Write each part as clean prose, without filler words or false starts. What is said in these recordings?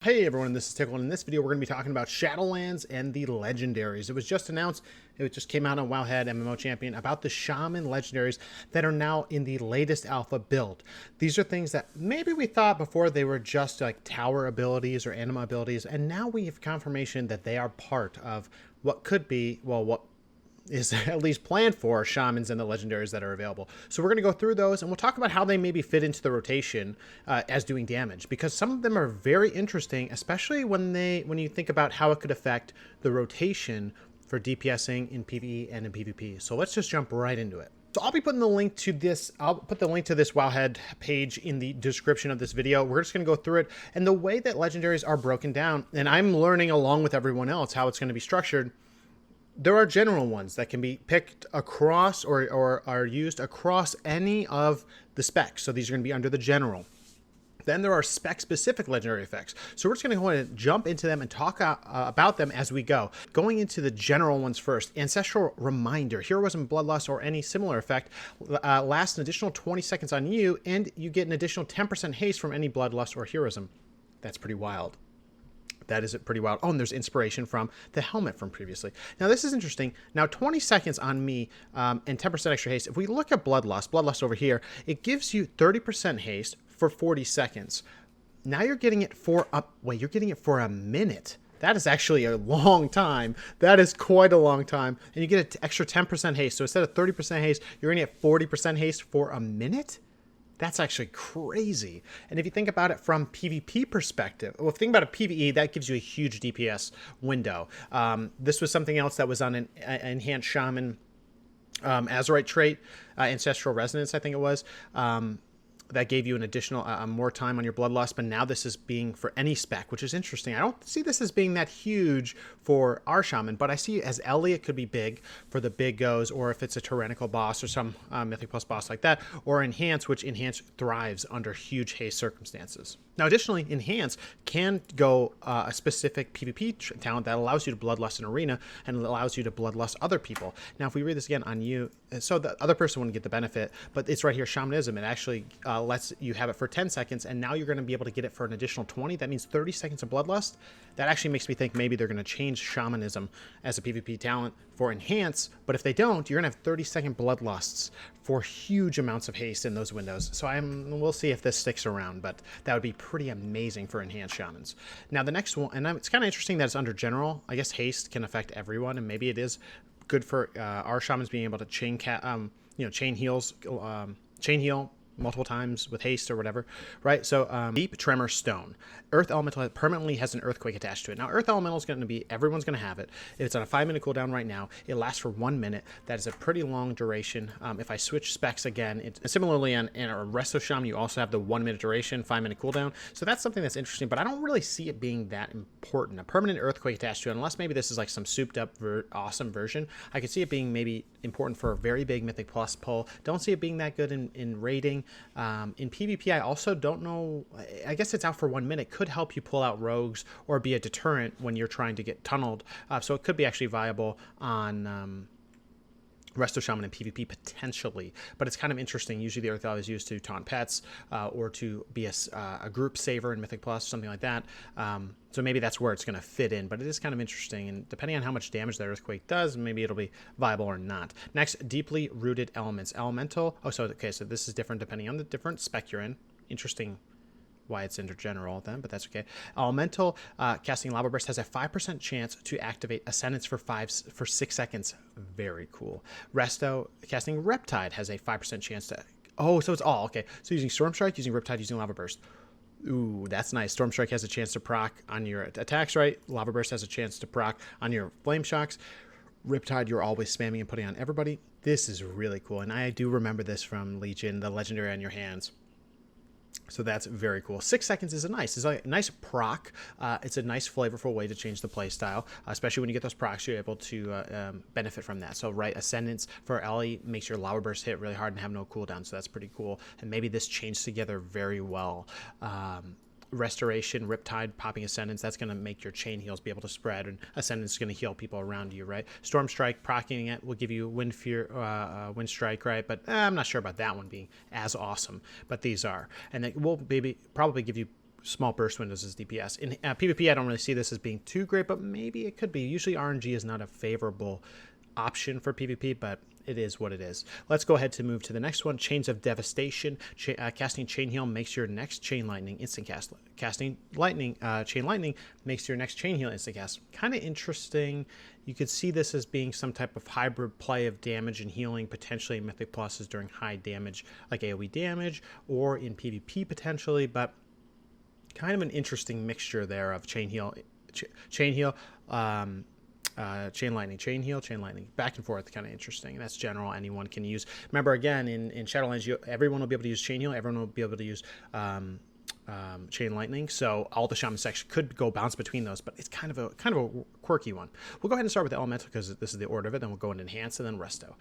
Hey everyone, this is Tiqqle, and in this video we're going to be talking about Shadowlands and the Legendaries. It was just announced, it just came out on Wowhead MMO Champion, about the Shaman Legendaries that are now in the latest alpha build. These are things that maybe we thought before they were just like tower abilities or anima abilities, and now we have confirmation that they are part of what could be, well, what is at least planned for shamans and the legendaries that are available. So we're going to go through those and we'll talk about how they maybe fit into the rotation as doing damage, because some of them are very interesting, especially when you think about how it could affect the rotation for DPSing in PvE and in PvP. So let's just jump right into it. So I'll be putting the link to this, I'll put the link to this Wowhead page in the description of this video. We're just going to go through it, and the way that legendaries are broken down, and I'm learning along with everyone else how it's going to be structured. There are general ones that can be picked across or are used across any of the specs. So these are going to be under the general. Then there are spec-specific legendary effects. So we're just going to go ahead and jump into them and talk about them as we go. Going into the general ones first. Ancestral Reminder. Heroism, Bloodlust, or any similar effect lasts an additional 20 seconds on you, and you get an additional 10% haste from any Bloodlust or Heroism. That's pretty wild. That is pretty wild. Oh, and there's inspiration from the helmet from previously. Now, this is interesting. Now, 20 seconds on me and 10% extra haste. If we look at Bloodlust over here, it gives you 30% haste for 40 seconds. Now you're getting it for you're getting it for a minute. That is actually a long time. That is quite a long time. And you get an extra 10% haste. So instead of 30% haste, you're going to get 40% haste for a minute? That's actually crazy. And if you think about it from PvP perspective, well, if you think about a PvE, that gives you a huge DPS window. This was something else that was on an enhanced Shaman Azurite trait, Ancestral Resonance, I think it was. That gave you an additional more time on your Bloodlust, but now this is being for any spec, which is interesting. I don't see this as being that huge for our Shaman, but I see as Ellie it could be big for the big goes, or if it's a tyrannical boss or some Mythic Plus boss like that, or Enhance, which Enhance thrives under huge haste circumstances. Now, additionally, Enhance can go a specific PvP talent that allows you to Bloodlust an arena and allows you to Bloodlust other people. Now, if we read this again on you, so the other person wouldn't get the benefit, but it's right here, Shamanism. It actually lets you have it for 10 seconds, and now you're going to be able to get it for an additional 20. That means 30 seconds of Bloodlust. That actually makes me think maybe they're going to change Shamanism as a PvP talent for Enhance, but if they don't, you're going to have 30-second Bloodlusts for huge amounts of haste in those windows. So we'll see if this sticks around, but that would be pretty amazing for Enhanced Shamans. Now, the next one, and it's kind of interesting that it's under General. I guess haste can affect everyone, and maybe it is good for our Shamans being able to chain heal multiple times with haste or whatever, right? So Deep Tremor Stone. Earth Elemental permanently has an earthquake attached to it. Now, Earth Elemental is going to be, everyone's going to have it. It's on a 5-minute cooldown right now. It lasts for 1 minute. That is a pretty long duration. If I switch specs again, similarly in a Resto Shaman, you also have the 1-minute duration, 5-minute cooldown. So that's something that's interesting, but I don't really see it being that important. A permanent earthquake attached to it, unless maybe this is like some souped up awesome version. I could see it being maybe important for a very big Mythic Plus pull. Don't see it being that good in raiding. In PvP, I also don't know. I guess it's out for 1 minute. Could help you pull out rogues or be a deterrent when you're trying to get tunneled. So it could be actually viable on Resto Shaman and PvP potentially, but it's kind of interesting. Usually the Earth Elf is used to taunt pets or to be a group saver in Mythic Plus, something like that. So maybe that's where it's going to fit in, but it is kind of interesting, and depending on how much damage that Earthquake does, maybe it'll be viable or not. Next, Deeply Rooted Elements. Elemental. Oh, so this is different depending on the different spec you're in. Interesting why it's under general then, but that's okay. Elemental casting Lava Burst has a 5% chance to activate Ascendance for 6 seconds. Very cool. Resto casting Riptide has a 5% chance to... Oh, so it's all okay. So using Storm Strike, using Riptide, using Lava Burst. Ooh, that's nice. Storm Strike has a chance to proc on your attacks, right? Lava Burst has a chance to proc on your Flame Shocks. Riptide, you're always spamming and putting on everybody. This is really cool, and I do remember this from Legion, the Legendary on your hands. So that's very cool. 6 seconds is it's a nice proc. It's a nice flavorful way to change the playstyle, especially when you get those procs, you're able to benefit from that. So right, Ascendance for Ellie makes your Lava Burst hit really hard and have no cooldown, so that's pretty cool. And maybe this chains together very well. Restoration, Riptide, popping Ascendance, that's going to make your chain heals be able to spread, and Ascendance is going to heal people around you, right? Storm Strike, proccing it will give you Wind Strike, right? But I'm not sure about that one being as awesome, but these are. And it will probably give you small burst windows as DPS. In PvP, I don't really see this as being too great, but maybe it could be. Usually RNG is not a favorable option for PvP, but it is what it is. Let's go ahead to move to the next one. Chains of Devastation. Casting Chain Heal makes your next Chain Lightning instant cast. Casting Lightning, Chain Lightning makes your next Chain Heal instant cast. Kind of interesting. You could see this as being some type of hybrid play of damage and healing, potentially in Mythic Pluses during high damage, like AoE damage, or in PvP potentially, but kind of an interesting mixture there of Chain Heal, Chain Heal, Chain Lightning, Chain Heal, Chain Lightning, back and forth, kind of interesting. And that's general, anyone can use. Remember, again, in Shadowlands, everyone will be able to use Chain Heal, everyone will be able to use Chain Lightning, so all the Shaman section could go bounce between those, but it's kind of a quirky one. We'll go ahead and start with the Elemental because this is the order of it, then we'll go into Enhance and then Resto.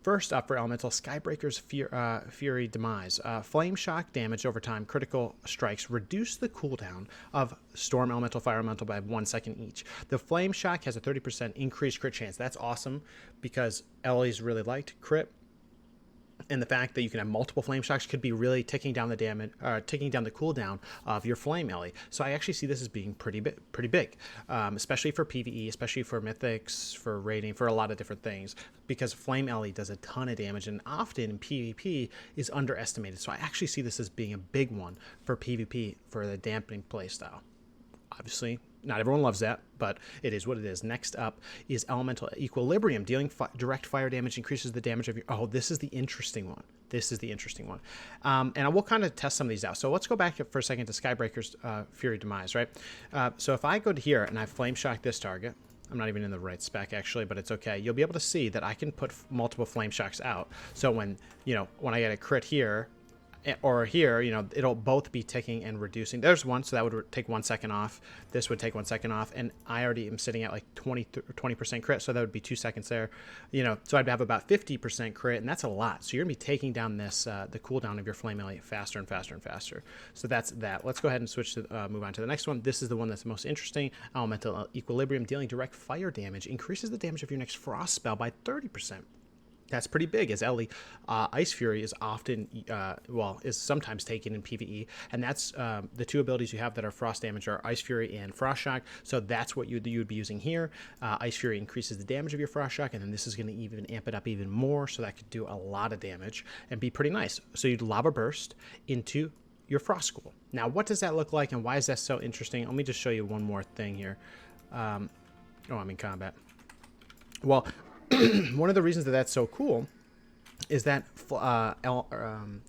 First up for Elemental, Skybreaker's Fury Demise. Flame Shock damage over time, critical strikes reduce the cooldown of Storm Elemental, Fire Elemental by 1 second each. The Flame Shock has a 30% increased crit chance. That's awesome because Ellie's really liked crit. And the fact that you can have multiple flame shocks could be really ticking down the damage, ticking down the cooldown of your flame Ellie. So I actually see this as being pretty big, especially for PvE, especially for mythics, for raiding, for a lot of different things. Because flame Ellie does a ton of damage, and often in PvP is underestimated. So I actually see this as being a big one for PvP for the dampening playstyle. Obviously, not everyone loves that, but it is what it is. Next up is Elemental Equilibrium. Dealing direct fire damage increases the damage of your... Oh, this is the interesting one. This is the interesting one. And I will kind of test some of these out. So let's go back for a second to Skybreaker's Fury Demise, right? So if I go to here and I Flame Shock this target... I'm not even in the right spec, actually, but it's okay. You'll be able to see that I can put multiple Flame Shocks out. So when, when I get a crit here... or here, it'll both be ticking and reducing. There's one, so that would take 1 second off. This would take 1 second off, and I already am sitting at like 20% crit, so that would be 2 seconds there. So I'd have about 50% crit, and that's a lot. So you're gonna be taking down this the cooldown of your Flame Elliot faster and faster and faster. So that's that. Let's go ahead and switch to move on to the next one. This is the one that's the most interesting. Elemental Equilibrium. Dealing direct fire damage increases the damage of your next frost spell by 30%. That's pretty big, as Ellie. Ice Fury is often, is sometimes taken in PvE, and that's the two abilities you have that are frost damage are Ice Fury and Frost Shock, so that's what you would be using here. Ice Fury increases the damage of your Frost Shock, and then this is going to even amp it up even more, so that could do a lot of damage and be pretty nice. So you'd Lava Burst into your Frost School. Now, what does that look like, and why is that so interesting? Let me just show you one more thing here. I'm in combat. Well... one of the reasons that that's so cool is that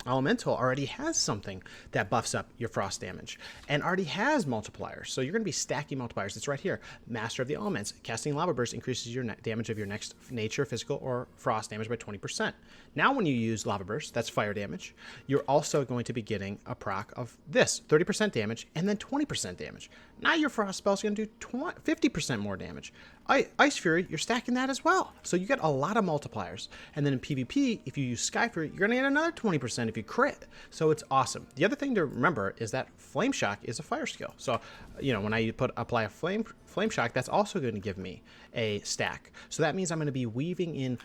Elemental already has something that buffs up your frost damage and already has multipliers. So you're going to be stacking multipliers. It's right here. Master of the Elements. Casting Lava Burst increases your damage of your next nature, physical, or frost damage by 20%. Now when you use Lava Burst, that's fire damage, you're also going to be getting a proc of this, 30% damage and then 20% damage. Now your frost spell is going to do 50% more damage. Ice Fury, you're stacking that as well. So you get a lot of multipliers. And then in PvP, if you use Sky Fury, you're going to get another 20% if you crit. So it's awesome. The other thing to remember is that Flame Shock is a fire skill. So, when I apply a Flame Shock, that's also going to give me a stack. So that means I'm going to be weaving in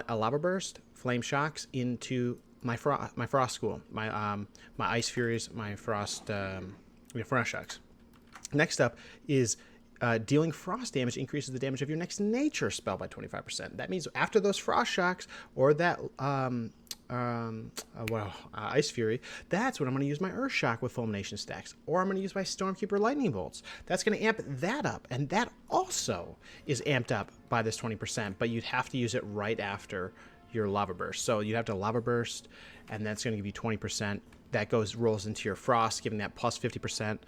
a Lava Burst, Flame Shocks into my Frost School, my Ice Furies, my Frost Shocks. Next up is dealing frost damage increases the damage of your next nature spell by 25%. That means after those Frost Shocks or that Ice Fury, that's when I'm going to use my Earth Shock with Fulmination stacks, or I'm going to use my Stormkeeper Lightning Bolts. That's going to amp that up, and that also is amped up by this 20%, but you'd have to use it right after your Lava Burst. So you have to Lava Burst, and that's going to give you 20%. That rolls into your Frost, giving that plus 50%.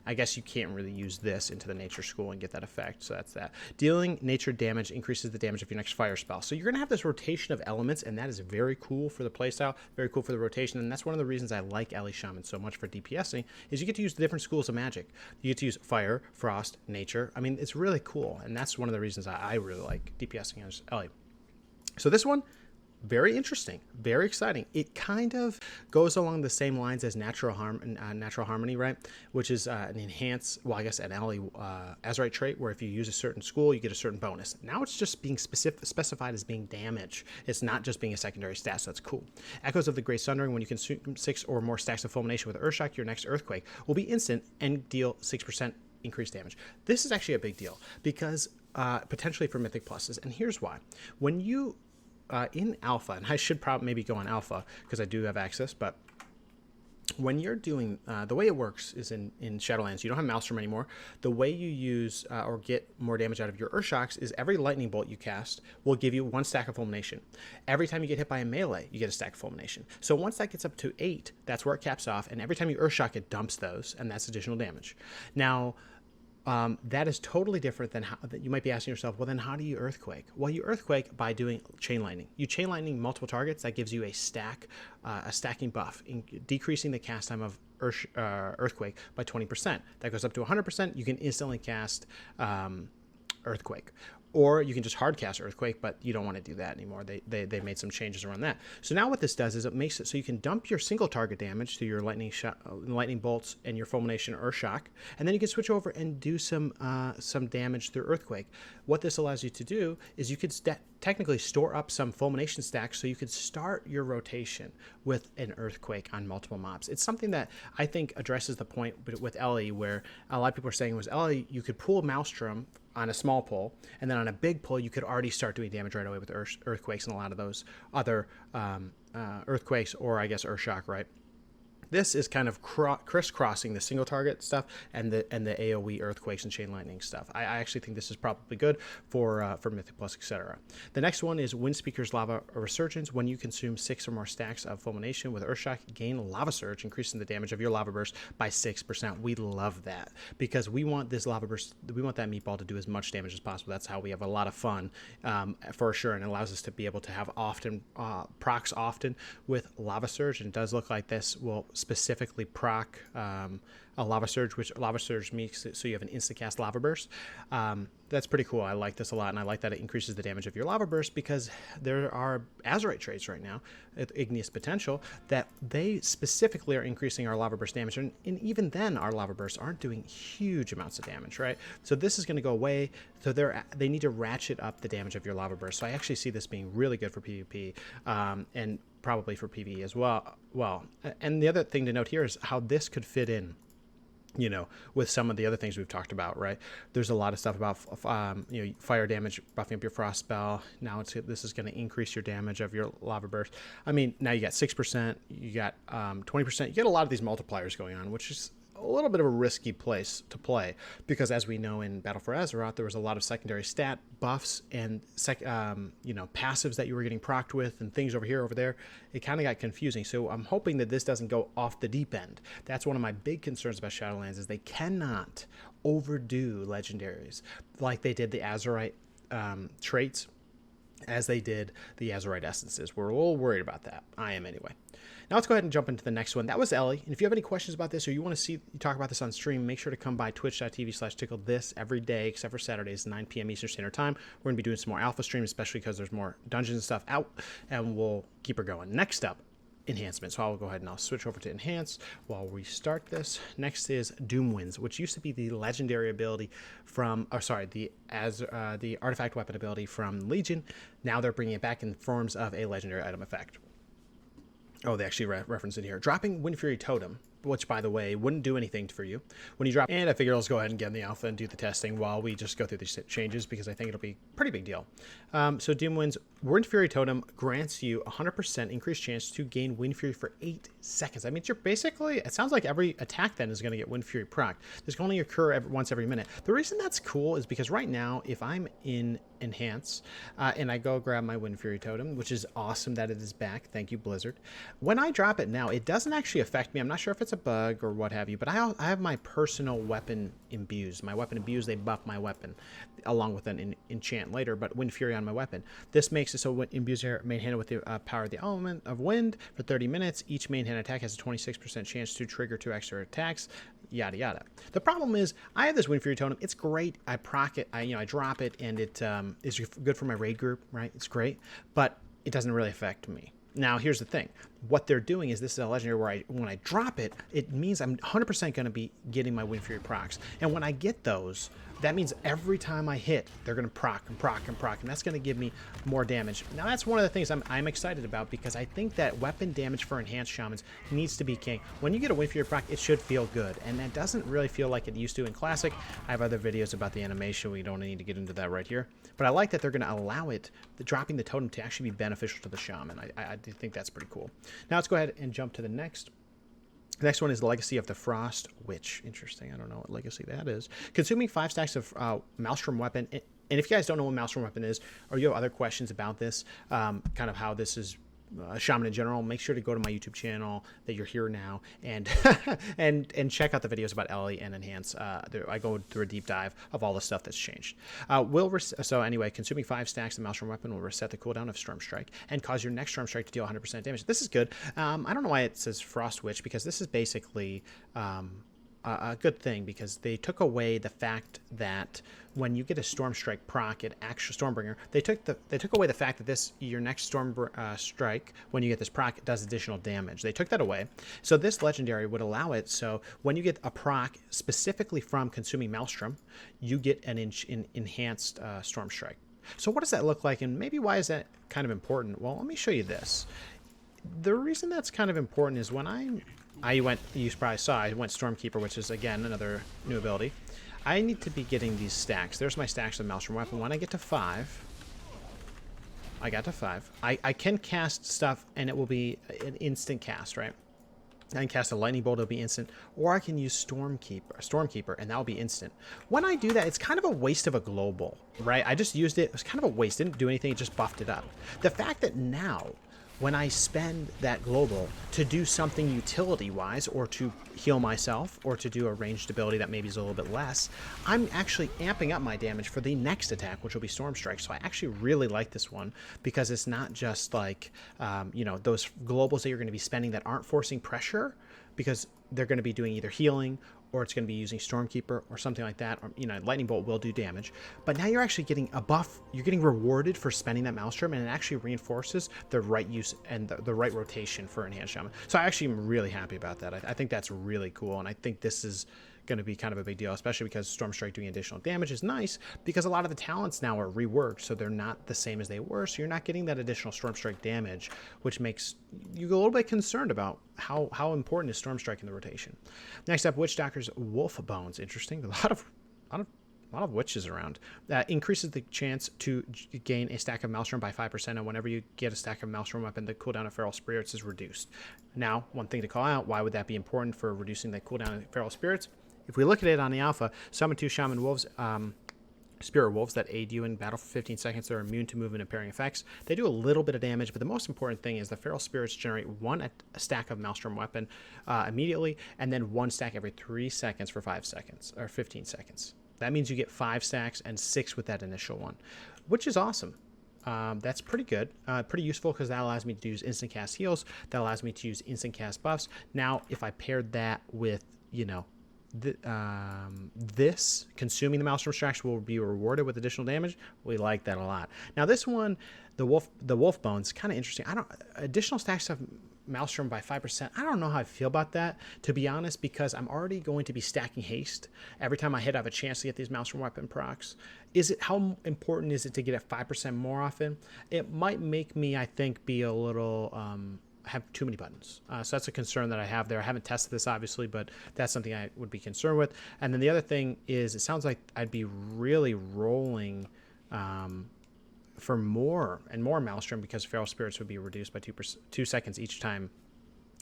I guess you can't really use this into the Nature School and get that effect, so that's that. Dealing nature damage increases the damage of your next fire spell. So you're going to have this rotation of elements, and that is very cool for the playstyle, very cool for the rotation, and that's one of the reasons I like Ellie Shaman so much for DPSing, is you get to use the different schools of magic. You get to use fire, frost, nature. I mean, it's really cool, and that's one of the reasons I really like DPSing as Ellie. So this one, very interesting, very exciting. It kind of goes along the same lines as Natural Harmony, right? Which is an enhance, well, I guess an ally Azerite trait, where if you use a certain school, you get a certain bonus. Now it's just being specified as being damage. It's not just being a secondary stat, so that's cool. Echoes of the Great Sundering, when you consume 6 or more stacks of Fulmination with Earthshock, your next Earthquake will be instant and deal 6% increased damage. This is actually a big deal because potentially for Mythic Pluses, and here's why. When you in alpha, and I should probably maybe go on alpha because I do have access, but when you're doing, the way it works is in Shadowlands, you don't have Maelstrom anymore. The way you use or get more damage out of your Earthshocks is every lightning bolt you cast will give you 1 stack of Fulmination. Every time you get hit by a melee, you get a stack of Fulmination. So once that gets up to 8, that's where it caps off, and every time you Earthshock, it dumps those, and that's additional damage. Now, that is totally different than how you might be asking yourself, well, then how do you Earthquake? Well, you Earthquake by doing Chain Lightning. You Chain Lightning multiple targets. That gives you a stacking buff, decreasing the cast time of Earthquake by 20%. That goes up to 100%. You can instantly cast Earthquake. Or you can just hard cast Earthquake, but you don't want to do that anymore. They made some changes around that. So now what this does is it makes it so you can dump your single target damage to your lightning bolts and your Fulmination or Shock, and then you can switch over and do some damage through Earthquake. What this allows you to do is you could technically store up some Fulmination stacks so you could start your rotation with an Earthquake on multiple mobs. It's something that I think addresses the point with Ellie, where a lot of people are saying was Ellie, you could pull Maelstrom on a small pull, and then on a big pull, you could already start doing damage right away with Earthquakes and a lot of those other Earthquakes, or I guess Earthshock, right? This is kind of crisscrossing the single target stuff and the AoE Earthquakes and Chain Lightning stuff. I actually think this is probably good for Mythic Plus, etc. The next one is Windspeaker's Lava Resurgence. When you consume 6 or more stacks of Fulmination with Earthshock, gain Lava Surge, increasing the damage of your Lava Burst by 6%. We love that because we want this Lava Burst, we want that meatball to do as much damage as possible. That's how we have a lot of fun for sure, and it allows us to be able to have procs often with Lava Surge, and it does look like this will specifically proc a Lava Surge, which Lava Surge makes it so you have an insta-cast Lava Burst. That's pretty cool. I like this a lot, and I like that it increases the damage of your Lava Burst because there are Azerite traits right now, Igneous Potential, that they specifically are increasing our Lava Burst damage, and even then our Lava Bursts aren't doing huge amounts of damage, right? So this is going to go away, so they need to ratchet up the damage of your Lava Burst. So I actually see this being really good for PvP, and probably for PvE as well. And the other thing to note here is how this could fit in, you know, with some of the other things we've talked about, right? There's a lot of stuff about, fire damage, buffing up your frost spell. Now this is going to increase your damage of your Lava Burst. I mean, now you got 6%, you got 20%. You get a lot of these multipliers going on, which is a little bit of a risky place to play because, as we know, in Battle for Azeroth, there was a lot of secondary stat buffs and passives that you were getting procced with and things over there. It kind of got confusing. So I'm hoping that this doesn't go off the deep end. That's one of my big concerns about Shadowlands, is they cannot overdo legendaries like they did the Azerite traits as they did the Azerite essences. We're a little worried about that. I am anyway. Now let's go ahead and jump into the next one. That was Ellie. And if you have any questions about this, or you want to see talk about this on stream, make sure to come by twitch.tv/Tiqqle this every day, except for Saturdays, 9 p.m. Eastern Standard Time. We're going to be doing some more alpha streams, especially because there's more dungeons and stuff out, and we'll keep her going. Next up, enhancement. So I'll go ahead and I'll switch over to enhance while we start this. Next is Doom Winds, which used to be the legendary ability from, the artifact weapon ability from Legion. Now they're bringing it back in forms of a legendary item effect. Oh, they actually reference it here. Dropping Wind Fury Totem, which, by the way, wouldn't do anything for you when you drop. And I figure I'll just go ahead and get in the alpha and do the testing while we just go through these changes, because I think it'll be a pretty big deal. So Doom Winds, Wind Fury Totem grants you 100% increased chance to gain Wind Fury for 8 seconds. I mean, you're basically, it sounds like every attack then is going to get Wind Fury proc. This can only occur once every minute. The reason that's cool is because right now, if I'm in Enhance and I go grab my Wind Fury Totem, which is awesome that it is back, thank you Blizzard, when I drop it now, it doesn't actually affect me. I'm not sure if it's a bug or what have you, but I have my personal weapon imbues. My weapon imbues, they buff my weapon along with an enchant later, but Wind Fury on my weapon. This makes it so when imbues your main hand with the power of the element of wind for 30 minutes, each main hand attack has a 26% chance to trigger 2 extra attacks, yada yada. The problem is I have this Wind Fury Totem. It's great. I proc it, I drop it, and it is good for my raid group, right? It's great, but it doesn't really affect me. Now, here's the thing. What they're doing is this is a legendary where when I drop it, it means I'm 100% going to be getting my Wind Fury procs. And when I get those, that means every time I hit, they're going to proc and proc and proc, and that's going to give me more damage. Now, that's one of the things I'm excited about, because I think that weapon damage for enhanced shamans needs to be king. When you get a Wind Fury proc, it should feel good, and that doesn't really feel like it used to in Classic. I have other videos about the animation. We don't need to get into that right here. But I like that they're going to allow it, dropping the totem, to actually be beneficial to the shaman. I do think that's pretty cool. Now let's go ahead and jump to the next. The next one is the Legacy of the Frost Witch. Interesting. I don't know what legacy that is. Consuming 5 stacks of Maelstrom Weapon. And if you guys don't know what Maelstrom Weapon is, or you have other questions about this, kind of how this is Shaman in general, make sure to go to my YouTube channel that you're here now and and check out the videos about Ellie and Enhance. I go through a deep dive of all the stuff that's changed. So anyway, consuming 5 stacks of Maelstrom Weapon will reset the cooldown of Storm Strike and cause your next Storm Strike to deal 100% damage. This is good. I don't know why it says Frost Witch, because this is basically a good thing, because they took away the fact that when you get a Storm Strike proc, it actually Stormbringer. They took away the fact that your next Storm Strike, when you get this proc, does additional damage. They took that away. So this legendary would allow it. So when you get a proc specifically from consuming Maelstrom, you get an enhanced Storm Strike. So what does that look like, and maybe why is that kind of important? Well, let me show you this. The reason that's kind of important is when you probably saw, I went Stormkeeper, which is, again, another new ability. I need to be getting these stacks. There's my stacks of Maelstrom Weapon. When I get to 5, I got to 5. I can cast stuff, and it will be an instant cast, right? I can cast a Lightning Bolt, it'll be instant. Or I can use Stormkeeper, and that'll be instant. When I do that, it's kind of a waste of a global, right? I just used it. It was kind of a waste. Didn't do anything. It just buffed it up. The fact that now, when I spend that global to do something utility-wise, or to heal myself, or to do a ranged ability that maybe is a little bit less, I'm actually amping up my damage for the next attack, which will be Storm Strike. So I actually really like this one, because it's not just like, those globals that you're going to be spending that aren't forcing pressure, because they're going to be doing either healing, or it's going to be using Stormkeeper or something like that, or, Lightning Bolt will do damage. But now you're actually getting a buff. You're getting rewarded for spending that Maelstrom, and it actually reinforces the right use and the right rotation for Enhanced Shaman. So I actually am really happy about that. I think that's really cool, and I think this is going to be kind of a big deal, especially because Storm Strike doing additional damage is nice, because a lot of the talents now are reworked, so they're not the same as they were, so you're not getting that additional Storm Strike damage, which makes you a little bit concerned about how important is Storm Strike in the rotation. Next up, Witch Doctor's Wolf Bones. Interesting. A lot of witches around. Increases the chance to gain a stack of Maelstrom by 5%, and whenever you get a stack of Maelstrom weapon, the cooldown of Feral Spirits is reduced. Now, one thing to call out, why would that be important for reducing the cooldown of Feral Spirits? If we look at it on the alpha, summon 2 Shaman Wolves, Spirit Wolves that aid you in battle for 15 seconds. They're immune to movement and pairing effects. They do a little bit of damage, but the most important thing is the Feral Spirits generate a stack of Maelstrom Weapon immediately, and then 1 stack every 3 seconds for 5 seconds, or 15 seconds. That means you get 5 stacks and 6 with that initial one, which is awesome. That's pretty good, pretty useful, because that allows me to use instant cast heals. That allows me to use instant cast buffs. Now, if I paired that with, this consuming the Maelstrom Stacks will be rewarded with additional damage. We like that a lot. Now this one, the wolf bones, kind of interesting. Additional stacks of Maelstrom by 5%. I don't know how I feel about that, to be honest, because I'm already going to be stacking haste every time I hit. I have a chance to get these Maelstrom weapon procs. How important is it to get it 5% more often? It might make me, I think, be a little have too many buttons. So that's a concern that I have there. I haven't tested this, obviously, but that's something I would be concerned with. And then the other thing is, it sounds like I'd be really rolling for more and more Maelstrom, because Feral Spirits would be reduced by 2 seconds each time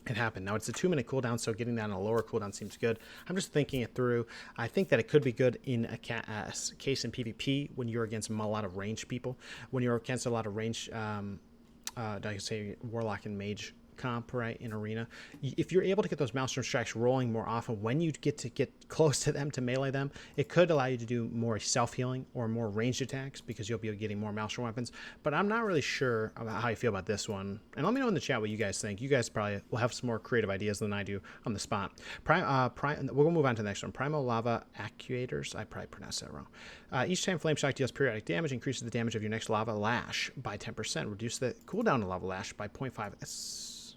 it happened. Now, it's a 2-minute cooldown, so getting that on a lower cooldown seems good. I'm just thinking it through. I think that it could be good in a case in PvP when you're against a lot of ranged people. When you're against a lot of ranged, I can say Warlock and Mage comp, right, in Arena. If you're able to get those Maelstrom strikes rolling more often, when you get close to them to melee them, it could allow you to do more self-healing or more ranged attacks because you'll be getting more Maelstrom weapons. But I'm not really sure about how you feel about this one. And let me know in the chat what you guys think. You guys probably will have some more creative ideas than I do on the spot. We'll move on to the next one. Primal Lava Actuators. I probably pronounced that wrong. Each time Flame Shock deals periodic damage, increases the damage of your next Lava Lash by 10%. Reduce the cooldown of Lava Lash by 0.5.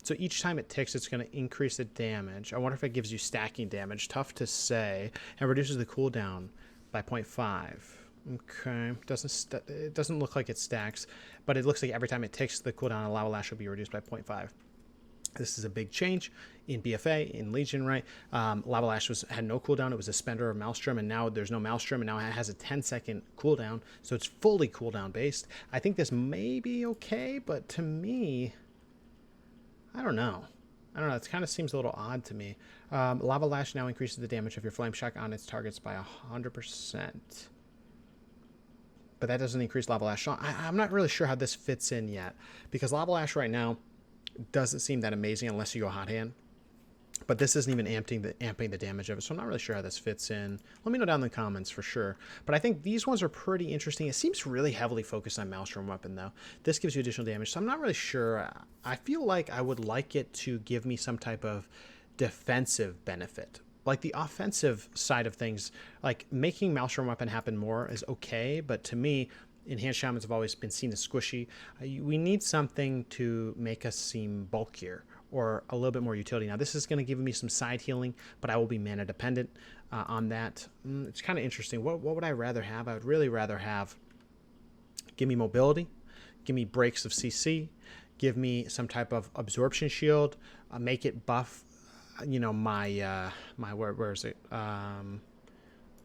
So each time it ticks, it's going to increase the damage. I wonder if it gives you stacking damage. Tough to say. And reduces the cooldown by 0.5. Okay. It doesn't look like it stacks, but it looks like every time it ticks, the cooldown of Lava Lash will be reduced by 0.5. This is a big change in BFA, in Legion, right? Lava Lash had no cooldown. It was a spender of Maelstrom, and now there's no Maelstrom, and now it has a 10-second cooldown, so it's fully cooldown based. I think this may be okay, but to me, I don't know. It kind of seems a little odd to me. Lava Lash now increases the damage of your Flame Shock on its targets by 100%. But that doesn't increase Lava Lash. I'm not really sure how this fits in yet, because Lava Lash right now doesn't seem that amazing unless you go hot hand, but this isn't even amping the damage of it, so I'm not really sure how this fits in. Let me know down in the comments for sure. But I think these ones are pretty interesting. It seems really heavily focused on Maelstrom weapon though. This gives you additional damage, so I'm not really sure. I feel like I would like it to give me some type of defensive benefit. Like the offensive side of things, like making Maelstrom weapon happen more is okay, but to me, Enhanced Shamans have always been seen as squishy. We need something to make us seem bulkier or a little bit more utility. Now, this is going to give me some side healing, but I will be mana dependent on that. It's kind of interesting. What would I rather have? I would really rather have give me mobility, give me breaks of CC, give me some type of absorption shield, make it buff, where is it?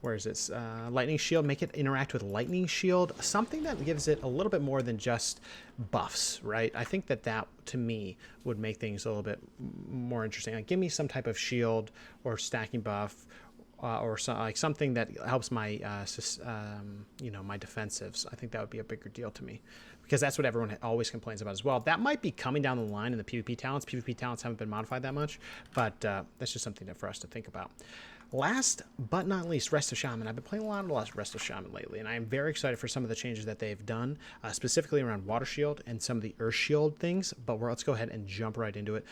Where is this? Lightning Shield. Make it interact with Lightning Shield. Something that gives it a little bit more than just buffs, right? I think that to me, would make things a little bit more interesting. Like, give me some type of shield or stacking buff, or something that helps my, my defensives. I think that would be a bigger deal to me, because that's what everyone always complains about as well. That might be coming down the line in the PvP talents. PvP talents haven't been modified that much, but that's just something for us to think about. Last but not least, Resto Shaman. I've been playing a lot of Resto Shaman lately, and I am very excited for some of the changes that they've done, specifically around Water Shield and some of the Earth Shield things, but let's go ahead and jump right into it.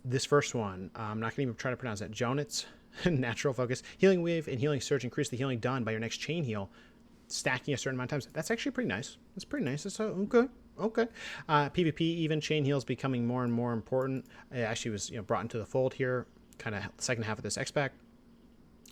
This first one, I'm not going to even try to pronounce it. Jonitz, Natural Focus. Healing Wave and Healing Surge increase the healing done by your next chain heal, stacking a certain amount of times. That's actually pretty nice. That's pretty nice. That's okay. Okay. PvP, even chain heals becoming more and more important. It actually was brought into the fold here, kind of second half of this X-Pack.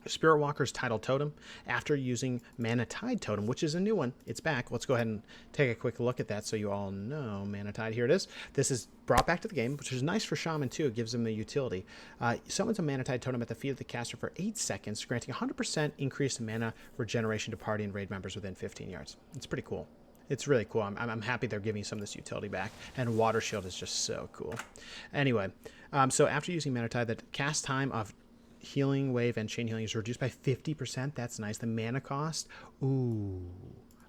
Spirit Walker's Untitled Totem, after using Mana Tide Totem, which is a new one. It's back. Let's go ahead and take a quick look at that so you all know. Mana Tide, here it is. This is brought back to the game, which is nice for Shaman too. It gives them the utility. Summons a Mana Tide Totem at the feet of the caster for 8 seconds, granting 100% increased mana regeneration to party and raid members within 15 yards. It's pretty cool. It's really cool. I'm happy they're giving some of this utility back. And Water Shield is just so cool. Anyway, so after using Mana Tide, the cast time of Healing Wave and Chain Healing is reduced by 50%. That's nice. The mana cost,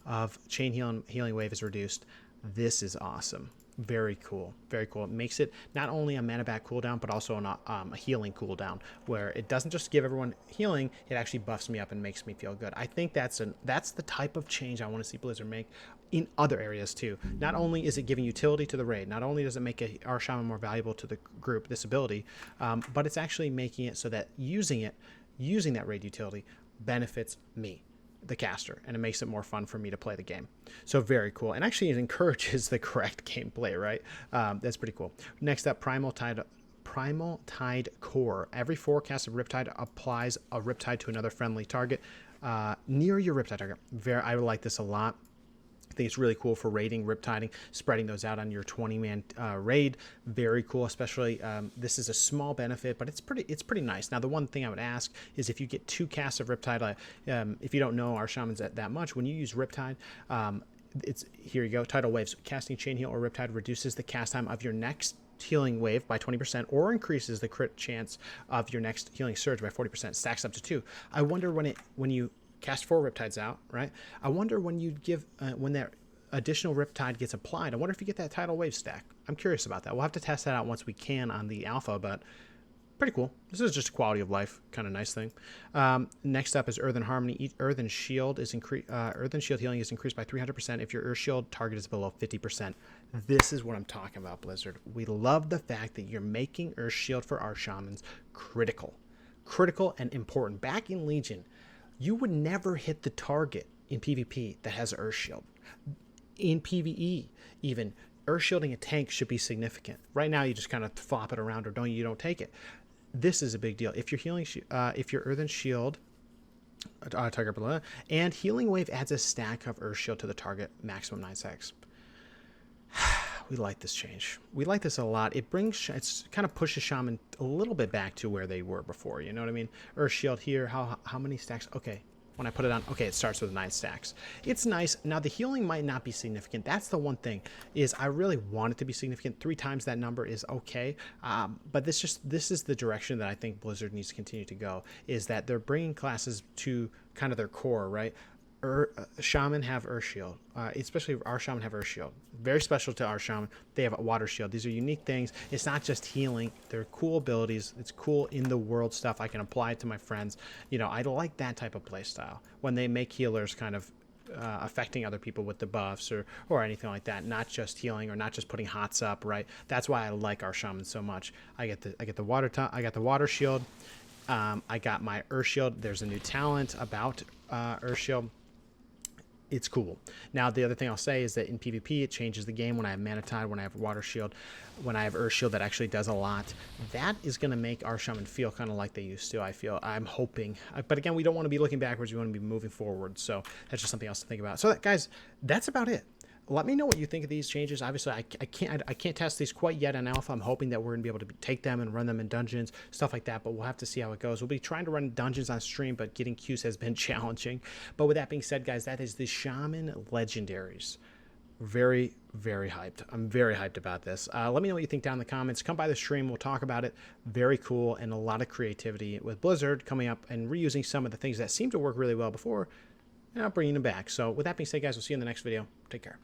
of Chain Healing Wave is reduced. This is awesome. Very cool. Very cool. It makes it not only a mana back cooldown, but also a healing cooldown, where it doesn't just give everyone healing, it actually buffs me up and makes me feel good. I think that's the type of change I want to see Blizzard make in other areas too. Not only is it giving utility to the raid, not only does it make our Shaman more valuable to the group, this ability, but it's actually making it so that using that raid utility benefits me, the caster, and it makes it more fun for me to play the game. So very cool. And actually it encourages the correct gameplay, right? That's pretty cool. Next up, Primal Tide Core. Every 4 casts of Riptide applies a Riptide to another friendly target near your Riptide target. I like this a lot. I think it's really cool for raiding, riptiding, spreading those out on your 20-man raid. Very cool, especially this is a small benefit, but it's pretty nice. Now, the one thing I would ask is if you get 2 casts of Riptide, if you don't know our Shamans that much, when you use Riptide, it's here you go, Tidal Waves. Casting Chain Heal or Riptide reduces the cast time of your next Healing Wave by 20% or increases the crit chance of your next Healing Surge by 40%. Stacks up to 2. I wonder when you cast 4 Riptides out, right? I wonder when you give when that additional Riptide gets applied, I wonder if you get that Tidal Wave stack. I'm curious about that. We'll have to test that out once we can on the alpha, but pretty cool. This is just a quality of life kind of nice thing. Next up is Earthen Harmony. Earthen Shield is Earthen Shield healing is increased by 300% if your Earth Shield target is below 50%. This is what I'm talking about, Blizzard. We love the fact that you're making Earth Shield for our shamans critical and important. Back in Legion, you would never hit the target in PvP that has Earth Shield. In PvE, even Earth Shielding a tank should be significant. Right now, you just kind of flop it around or you don't take it. This is a big deal. If you're healing, if your Earthen Shield target below, and Healing Wave adds a stack of Earth Shield to the target, maximum 9 seconds. We like this change. We like this a lot. It kind of pushes Shaman a little bit back to where they were before. You know what I mean? Earth Shield here. How many stacks? Okay. When I put it on, okay, it starts with 9 stacks. It's nice. Now, the healing might not be significant. That's the one thing, is I really want it to be significant. 3 times that number is okay. But this is the direction that I think Blizzard needs to continue to go, is that they're bringing classes to kind of their core, right? Shaman have Earth Shield, especially our Shaman have Earth Shield. Very special to our Shaman. They have a Water Shield. These are unique things. It's not just healing. They're cool abilities. It's cool in the world stuff. I can apply it to my friends. You know, I like that type of play style when they make healers kind of affecting other people with the buffs or anything like that. Not just healing or not just putting hots up, right? That's why I like our Shaman so much. I get the Water Shield. I got my Earth Shield. There's a new talent about Earth Shield. It's cool. Now, the other thing I'll say is that in PvP, it changes the game when I have Mana Tide, when I have Water Shield, when I have Earth Shield that actually does a lot. That is going to make our Shaman feel kind of like they used to, I feel. I'm hoping. But again, we don't want to be looking backwards. We want to be moving forward. So that's just something else to think about. So, guys, that's about it. Let me know what you think of these changes. Obviously, I can't test these quite yet on Alpha. I'm hoping that we're going to be able to take them and run them in dungeons, stuff like that, but we'll have to see how it goes. We'll be trying to run dungeons on stream, but getting queues has been challenging. But with that being said, guys, that is the Shaman Legendaries. Very, very hyped. I'm very hyped about this. Let me know what you think down in the comments. Come by the stream. We'll talk about it. Very cool, and a lot of creativity with Blizzard coming up and reusing some of the things that seemed to work really well before, bringing them back. So with that being said, guys, we'll see you in the next video. Take care.